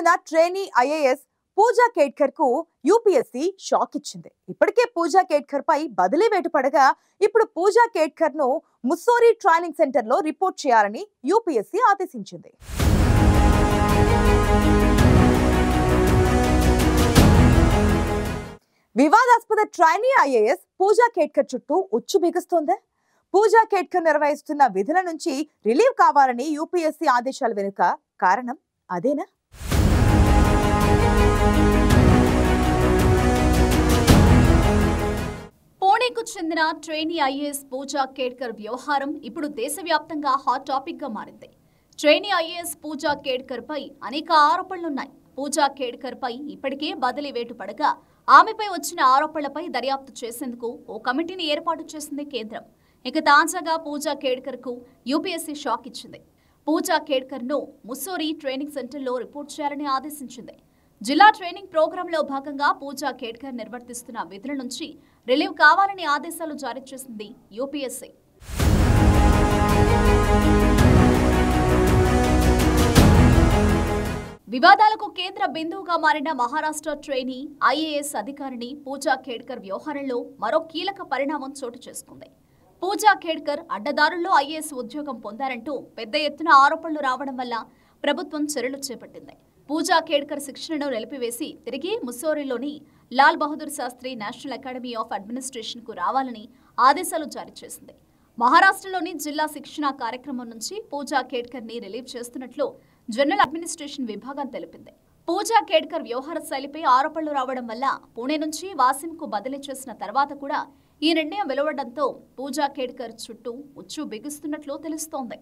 చెందిన trainee IAS పూజా కేట్కర్ కు UPSC shock ఇచ్చింది. ఇప్పటికే పూజా కేట్కర్ పై బదిలీ వేటు పడగా ఇప్పుడు పూజా కేట్కర్ ను ముస్సోరీ ట్రైనింగ్ సెంటర్ లో రిపోర్ట్ చేయాలని యూపీఎస్సీ ఆదేశించింది. వివాదాస్పద ట్రైనీ ఐఏఎస్ పూజా కేట్కర్ చుట్టూ ఉచ్చు బిగుస్తోందా? పూజా కేట్కర్ నిర్వహిస్తున్న విధుల నుంచి రిలీవ్ కావాలని యూపీఎస్సీ ఆదేశాల వెనుక కారణం అదేనా? పూణేకు చెందిన ట్రైనీ ఐఏఎస్ పూజా కేట్కర్ వ్యవహారం ఇప్పుడు దేశవ్యాప్తంగా హాట్ టాపిక్ గా మారింది. ట్రైనీ ఐఏఎస్ పూజా కేట్కర్ పై అనేక ఆరోపణలున్నాయి. పూజా కేట్కర్ పై ఇప్పటికే బదిలీ వేటు పడగా ఆమెపై వచ్చిన ఆరోపణలపై దర్యాప్తు చేసేందుకు ఓ కమిటీని ఏర్పాటు చేసింది కేంద్రం. ఇక తాజాగా పూజా కేట్కర్ కు యూపీఎస్సీ షాక్ ఇచ్చింది. పూజా కేట్కర్ ను ముస్సోరీ ట్రైనింగ్ సెంటర్లో రిపోర్ట్ చేయాలని ఆదేశించింది. జిల్లా ట్రైనింగ్ ప్రోగ్రాంలో భాగంగా పూజా కేట్కర్ నిర్వర్తిస్తున్న విధుల నుంచి రిలీవ్ కావాలని ఆదేశాలు జారీ చేసింది యూపీఎస్సీ. వివాదాలకు కేంద్ర బిందువుగా మారిన మహారాష్ట్ర ట్రైనీ ఐఏఎస్ అధికారిని పూజా కేట్కర్ వ్యవహారంలో మరో కీలక పరిణామం చోటు చేసుకుంది. పూజా కేట్కర్ అడ్డదారుల్లో ఐఏఎస్ ఉద్యోగం పొందారంటూ పెద్ద ఎత్తున ఆరోపణలు రావడం వల్ల ప్రభుత్వం చర్యలు చేపట్టింది. పూజా కేట్కర్ శిక్షణను నిలిపివేసి తిరిగి ముస్సోరీలోని Lal Bahadur Shastri national academy of administration కు రావాలని ఆదేశాలు జారీ చేసింది. మహారాష్ట్రలోని జిల్లా శిక్షణ కార్యక్రమం నుంచి పూజా కేట్కర్ ని రిలీవ్ చేస్తున్నట్లు జనరల్ అడ్మినిస్ట్రేషన్ విభాగం తెలిపింది. పూజా కేట్కర్ వ్యవహార శైలిపై ఆరోపణలు రావడం వల్ల పూణే నుంచి వాసిం కు బదిలీ చేసిన తర్వాత కూడా ఈ నిర్ణయం వెలువడడంతో పూజా కేట్కర్ చుట్టూ ఉచ్చు బిగుస్తున్నట్లు తెలుస్తోంది.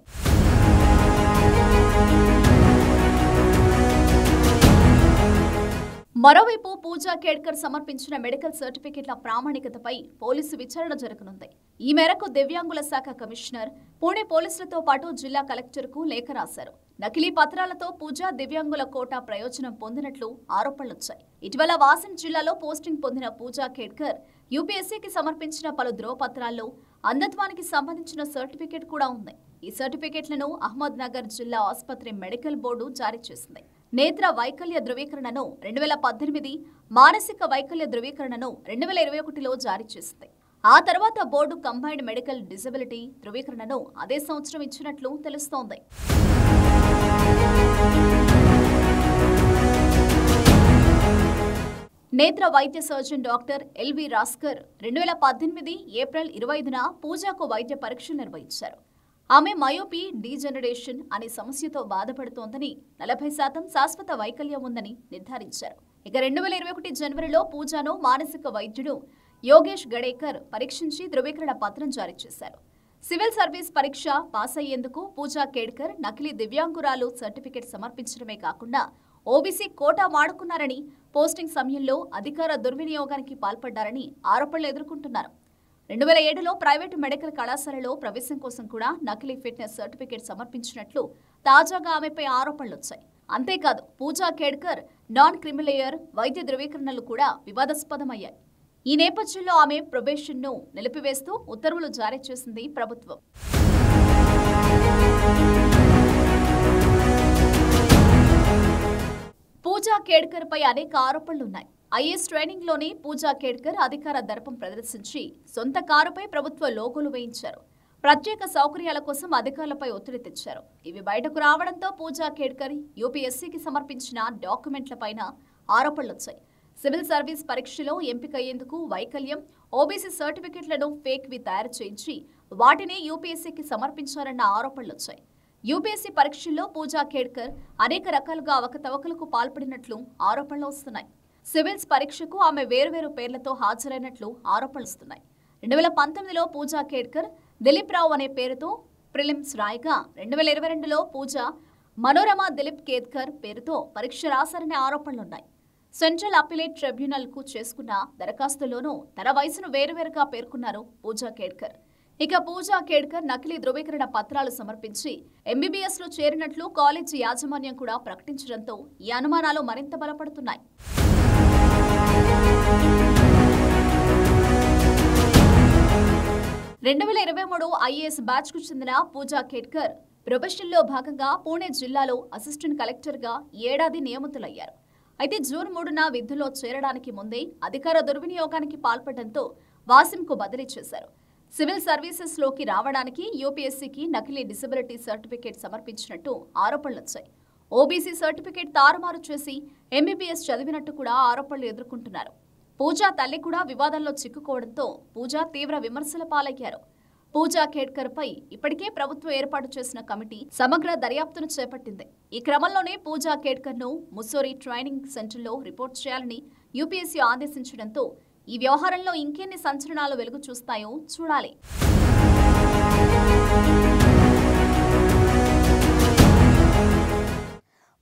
మరోవైపు పూజా కేట్కర్ సమర్పించిన మెడికల్ సర్టిఫికెట్ల ప్రామాణికతపై పోలీసు విచారణ జరగనుంది. ఈ మేరకు దివ్యాంగుల శాఖ కమిషనర్ పూణే పోలీసులతో పాటు జిల్లా కలెక్టర్కు లేఖ రాశారు. నకిలీ పత్రాలతో పూజా దివ్యాంగుల కోటా ప్రయోజనం పొందినట్లు ఆరోపణలొచ్చాయి. ఇటీవల వాసిం జిల్లాలో పోస్టింగ్ పొందిన పూజా కేట్కర్ యూపీఎస్సీకి సమర్పించిన పలు ధ్రువపత్రాల్లో అంధత్వానికి సంబంధించిన సర్టిఫికెట్ కూడా ఉంది. ఈ సర్టిఫికెట్లను అహ్మద్ నగర్ జిల్లా ఆసుపత్రి మెడికల్ బోర్డు జారీ చేసింది. నేత్ర వైకల్య ధృవీకరణను 2018, మానసిక వైకల్య ధృవీకరణను 2021లో జారీ చేసింది. ఆ తర్వాత బోర్డు కంబైన్డ్ మెడికల్ డిజబిలిటీ ధృవీకరణను అదే సంవత్సరం ఇచ్చినట్లు తెలుస్తోంది. నేత్ర వైద్య సర్జన్ డాక్టర్ ఎల్వి రాస్కర్ 2018 ఏప్రిల్ 25న పూజాకు వైద్య పరీక్షలు నిర్వహించారు. ఆమె మయోపీ డీజనరేషన్ అనే సమస్యతో బాధపడుతోందని, 40% శాశ్వత వైకల్యం ఉందని నిర్ధారించారు. ఇక 2021 జనవరిలో పూజాను మానసిక వైద్యుడు యోగేష్ గడేకర్ పరీక్షించి ధృవీకరణ పత్రం జారీ చేశారు. సివిల్ సర్వీస్ పరీక్ష పాస్ అయ్యేందుకు పూజా కేట్కర్ నకిలీ దివ్యాంగురాలు సర్టిఫికెట్ సమర్పించడమే కాకుండా ఓబీసీ కోటా వాడుకున్నారని, పోస్టింగ్ సమయంలో అధికార దుర్వినియోగానికి పాల్పడ్డారని ఆరోపణలు ఎదుర్కొంటున్నారు. 2007లో ప్రైవేటు మెడికల్ కళాశాలలో ప్రవేశం కోసం కూడా నకిలీ ఫిట్నెస్ సర్టిఫికేట్ సమర్పించినట్లు తాజాగా ఆమెపై ఆరోపణలొచ్చాయి. అంతేకాదు పూజా కేట్కర్ నాన్ క్రిమిలేయర్ వైద్య ధృవీకరణలు కూడా వివాదాస్పదమయ్యాయి. ఈ నేపథ్యంలో ఆమె ప్రొబేషన్ను నిలిపివేస్తూ ఉత్తర్వులు జారీ చేసింది ప్రభుత్వం. పూజా కేట్కర్ పై అనేక ఆరోపణలున్నాయి. ఐఏఎస్ ట్రైనింగ్ లోని పూజా కేట్కర్ అధికార దర్పం ప్రదర్శించి సొంత కారుపై ప్రభుత్వ లోగోలు వేయించారు. ప్రత్యేక సౌకర్యాల కోసం అధికారులపై ఒత్తిడి తెచ్చారు. ఇవి బయటకు రావడంతో పూజా కేట్కర్ యూపీఎస్సీకి సమర్పించిన డాక్యుమెంట్లపైన ఆరోపణలొచ్చాయి. సివిల్ సర్వీస్ పరీక్షలో ఎంపికయ్యేందుకు వైకల్యం, ఓబీసీ సర్టిఫికెట్లను ఫేక్వి తయారు చేయించి వాటిని యూపీఎస్సీకి సమర్పించారన్న ఆరోపణలొచ్చాయి. యూపీఎస్సీ పరీక్షల్లో పూజా కేట్కర్ అనేక రకాలుగా అవకతవకలకు పాల్పడినట్లు ఆరోపణలు వస్తున్నాయి. సివిల్స్ పరీక్షకు ఆమె వేర్వేరు పేర్లతో హాజరైనట్లు ఆరోపణలుస్తున్నాయి. 2019లో పూజా కేట్కర్ దిలీప్ రావు అనే పేరుతో ప్రిలిమ్స్ రాయగా 2022లో పూజా మనోరమ దిలీప్ కేత్కర్ పేరుతో పరీక్ష రాశారనే ఆరోపణలున్నాయి. సెంట్రల్ అప్పీలేట్ ట్రిబ్యునల్ కు చేసుకున్న దరఖాస్తులోనూ తన వయసును వేరువేరుగా పేర్కొన్నారు పూజా కేట్కర్. ఇక పూజా కేట్కర్ నకిలీ ధృవీకరణ పత్రాలు సమర్పించి ఎంబీబీఎస్ లో చేరినట్లు కాలేజీ యాజమాన్యం కూడా ప్రకటించడంతో ఈ అనుమానాలు మరింత బలపడుతున్నాయి. 2023 ఐఏఎస్ బ్యాచ్ కు చెందిన పూజా కేట్కర్ ప్రొఫెషన్లో భాగంగా పూణే జిల్లాలో అసిస్టెంట్ కలెక్టర్గా ఏడాది నియమితులయ్యారు. అయితే జూన్ 3న విధుల్లో చేరడానికి ముందే అధికార దుర్వినియోగానికి పాల్పడడంతో వాసింకు బదిలీ చేశారు. సివిల్ సర్వీసెస్లోకి రావడానికి యూపీఎస్సీకి నకిలీ డిసెబిలిటీ సర్టిఫికేట్ సమర్పించినట్టు ఆరోపణలొచ్చాయి. ఓబీసీ సర్టిఫికేట్ తారుమారు చేసి ఎంబీబీఎస్ చదివినట్టు కూడా ఆరోపణలు ఎదుర్కొంటున్నారు. పూజా తల్లి కూడా వివాదంలో చిక్కుకోవడంతో పూజా తీవ్ర విమర్శల పాలయ్యారు. పూజా ఖేడ్కర్ పై ఇప్పటికే ప్రభుత్వం ఏర్పాటు చేసిన కమిటీ సమగ్ర దర్యాప్తును చేపట్టింది. ఈ క్రమంలోనే పూజా ఖేడ్కర్ ను ముస్సోరీ ట్రైనింగ్ సెంటర్లో రిపోర్ట్ చేయాలని యూపీఎస్సీ ఆదేశించడంతో ఈ వ్యవహారంలో ఇంకెన్ని సంచలనాలు వెలుగు చూస్తాయో చూడాలి.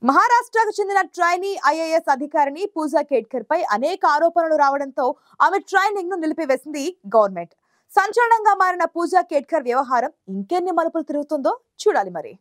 మహారాష్ట్రకు చెందిన ట్రైనీ ఐఏఎస్ అధికారిని పూజా ఖేడ్కర్ పై అనేక ఆరోపణలు రావడంతో ఆమె ట్రైనింగ్ ను నిలిపివేసింది గవర్నమెంట్. సంచలనంగా మారిన పూజా ఖేడ్కర్ వ్యవహారం ఇంకెన్ని మలుపులు తిరుగుతుందో చూడాలి మరి.